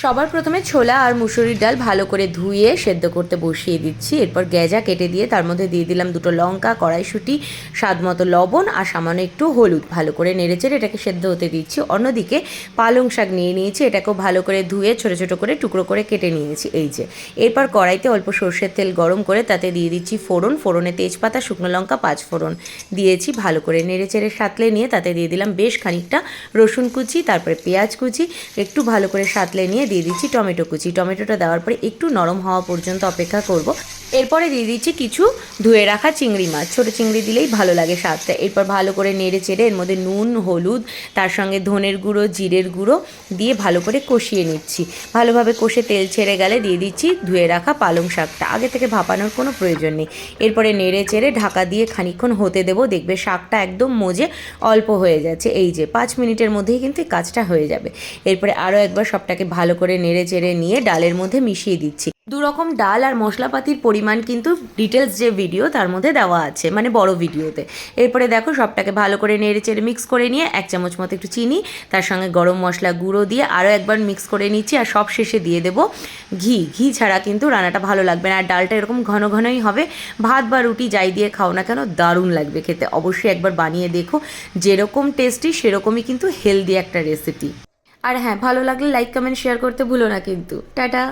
সবার প্রথমে ছোলা আর মুসুরির ডাল ভালো করে ধুয়ে সেদ্ধ করতে বসিয়ে দিচ্ছি। এরপর গেজা কেটে দিয়ে তার মধ্যে দিয়ে দিলাম দুটো লঙ্কা, কড়াইশুঁটি, স্বাদ মতো লবণ আর সামান্য একটু হলুদ। ভালো করে নেড়েচেড়ে এটাকে সেদ্ধ হতে দিচ্ছি। অন্যদিকে পালং শাক নিয়ে নিয়েছি, এটাকেও ভালো করে ধুয়ে ছোটো ছোটো করে টুকরো করে কেটে নিয়েছি। এই যে এরপর কড়াইতে অল্প সর্ষের তেল গরম করে তাতে দিয়ে দিচ্ছি ফোড়ন। ফোড়নে তেজপাতা, শুকনো লঙ্কা, 5 ফোড়ন দিয়েছি। ভালো করে নেড়েচেড়ে সাঁতলে নিয়ে তাতে দিয়ে দিলাম বেশ খানিকটা রসুন কুচি, তারপরে পেঁয়াজ কুচি, একটু ভালো করে সাঁতলে নিয়ে দিয়ে দিচ্ছি টমেটো কুচি। টমেটোটা দেওয়ার পরে একটু নরম হওয়া পর্যন্ত অপেক্ষা করব। এরপরে দিয়ে দিচ্ছি কিছু ধুয়ে রাখা চিংড়ি মাছ, ছোটো চিংড়ি দিলেই ভালো লাগে স্বাদটা। এরপর ভালো করে নেড়ে চেড়ে এর মধ্যে নুন, হলুদ, তার সঙ্গে ধনের গুঁড়ো, জিরের গুঁড়ো দিয়ে ভালো করে কষিয়ে নিচ্ছি। ভালোভাবে কষে তেল ছেড়ে গেলে দিয়ে দিচ্ছি ধুয়ে রাখা পালং শাকটা। আগে থেকে ভাপানোর কোনো প্রয়োজন নেই। এরপরে নেড়ে চেড়ে ঢাকা দিয়ে খানিকক্ষণ হতে দেবো। দেখবে শাকটা একদম মজে অল্প হয়ে যাচ্ছে। এই যে 5 মিনিটের মধ্যেই কিন্তু এই কাজটা হয়ে যাবে। এরপরে আরও একবার সবটাকে ভালো করে নেড়ে চেড়ে নিয়ে ডালের মধ্যে মিশিয়ে দিচ্ছি। দুরকম ডাল আর মশলাপাতির পরিমাণ কিন্তু ডিটেলস যে ভিডিও তার মধ্যে দেওয়া আছে, মানে বড় ভিডিওতে। এরপরে দেখো সবটাকে ভালো করে নেড়ে চেড়ে মিক্স করে নিয়ে 1 চামচ মতো একটু চিনি, তার সঙ্গে গরম মশলা গুঁড়ো দিয়ে আরও একবার মিক্স করে নিচ্ছি। আর সব শেষে দিয়ে দেবো ঘি। ঘি ছাড়া কিন্তু রান্নাটা ভালো লাগবে না। আর ডালটা এরকম ঘন ঘনই হবে। ভাত বা রুটি যাই দিয়ে খাও না কেন দারুণ লাগবে খেতে। অবশ্যই একবার বানিয়ে দেখো। যেরকম টেস্টি সেরকমই কিন্তু হেলদি একটা রেসিপি। আর হ্যাঁ, ভালো লাগলে লাইক, কমেন্ট, শেয়ার করতে ভুলো না কিন্তু। টাটা।